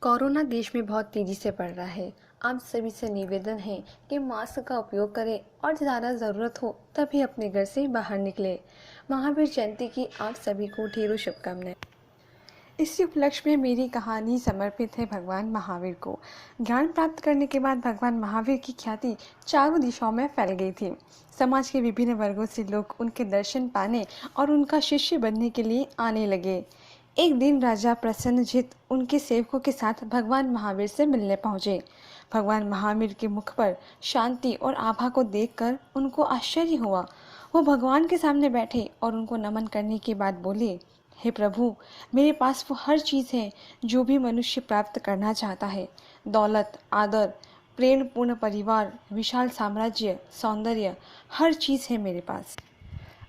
Corona देश में बहुत तेजी से बढ़ रहा है। आप सभी से निवेदन है कि मास्क का उपयोग करें और ज़्यादा ज़रूरत हो तभी अपने घर से बाहर निकले। महावीर जयंती की आप सभी को ढेरों शुभकामनाएं। इसी उपलक्ष्य में मेरी कहानी समर्पित है भगवान महावीर को। ज्ञान प्राप्त करने के बाद भगवान महावीर की ख्याति चारों दिशाओं में फैल गई थी। समाज के विभिन्न वर्गों से लोग उनके दर्शन पाने और उनका शिष्य बनने के लिए आने लगे। एक दिन राजा प्रसन्नजित उनके सेवकों के साथ भगवान महावीर से मिलने पहुंचे। भगवान महावीर के मुख पर शांति और आभा को देखकर उनको आश्चर्य हुआ। वो भगवान के सामने बैठे और उनको नमन करने के बाद बोले, हे प्रभु, मेरे पास वो हर चीज़ है जो भी मनुष्य प्राप्त करना चाहता है। दौलत, आदर, प्रेमपूर्ण परिवार, विशाल साम्राज्य, सौंदर्य, हर चीज़ है मेरे पास।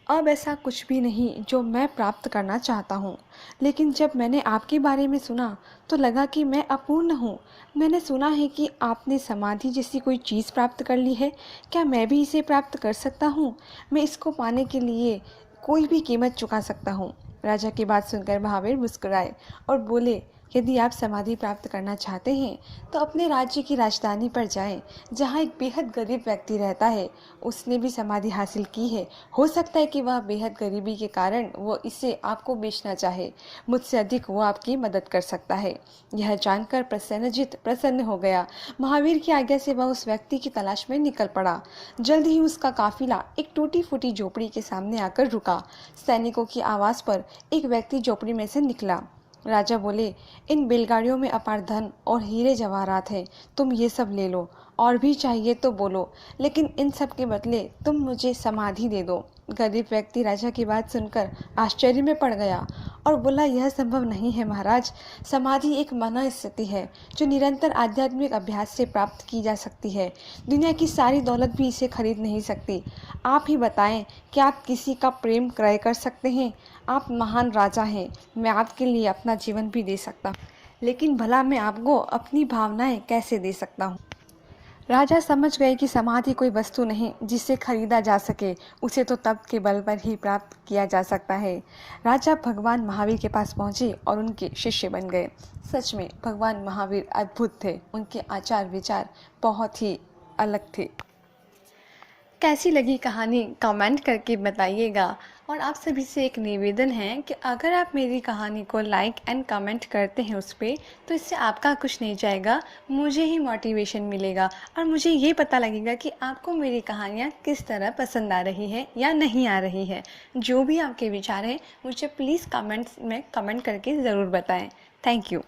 अब ऐसा कुछ भी नहीं जो मैं प्राप्त करना चाहता हूँ। लेकिन जब मैंने आपके बारे में सुना तो लगा कि मैं अपूर्ण हूँ। मैंने सुना है कि आपने समाधि जैसी कोई चीज़ प्राप्त कर ली है। क्या मैं भी इसे प्राप्त कर सकता हूँ? मैं इसको पाने के लिए कोई भी कीमत चुका सकता हूँ। राजा की बात सुनकर महावीर मुस्कुराए और बोले, यदि आप समाधि प्राप्त करना चाहते हैं तो अपने राज्य की राजधानी पर जाएं, जहां एक बेहद गरीब व्यक्ति रहता है। उसने भी समाधि हासिल की है। हो सकता है कि वह बेहद गरीबी के कारण वो इसे आपको बेचना चाहे। मुझसे अधिक वो आपकी मदद कर सकता है। यह जानकर प्रसन्नजित प्रसन्न हो गया। महावीर की आज्ञा से वह उस व्यक्ति की तलाश में निकल पड़ा। जल्द ही उसका काफिला एक टूटी फूटी झोपड़ी के सामने आकर रुका। सैनिकों की आवाज़ पर एक व्यक्ति झोपड़ी में से निकला। राजा बोले, इन बैलगाड़ियों में अपार धन और हीरे जवाहरात हैं। तुम ये सब ले लो, और भी चाहिए तो बोलो, लेकिन इन सब के बदले तुम मुझे समाधि दे दो। गरीब व्यक्ति राजा की बात सुनकर आश्चर्य में पड़ गया और बोला, यह संभव नहीं है महाराज। समाधि एक मन स्थिति है जो निरंतर आध्यात्मिक अभ्यास से प्राप्त की जा सकती है। दुनिया की सारी दौलत भी इसे खरीद नहीं सकती। आप ही बताएं कि आप किसी का प्रेम क्रय कर सकते हैं? आप महान राजा हैं, मैं आपके लिए अपना जीवन भी दे सकता हूँ, लेकिन भला मैं आपको अपनी भावनाएं कैसे दे सकता हूँ? राजा समझ गए कि समाधि कोई वस्तु नहीं जिसे खरीदा जा सके, उसे तो तप के बल पर ही प्राप्त किया जा सकता है। राजा भगवान महावीर के पास पहुंचे और उनके शिष्य बन गए। सच में भगवान महावीर अद्भुत थे। उनके आचार विचार बहुत ही अलग थे। कैसी लगी कहानी कमेंट करके बताइएगा। और आप सभी से एक निवेदन है कि अगर आप मेरी कहानी को लाइक एंड कमेंट करते हैं उस पर, तो इससे आपका कुछ नहीं जाएगा, मुझे ही मोटिवेशन मिलेगा और मुझे ये पता लगेगा कि आपको मेरी कहानियाँ किस तरह पसंद आ रही है या नहीं आ रही है। जो भी आपके विचार हैं मुझे प्लीज़ कमेंट्स में कमेंट करके ज़रूर बताएं। Thank you.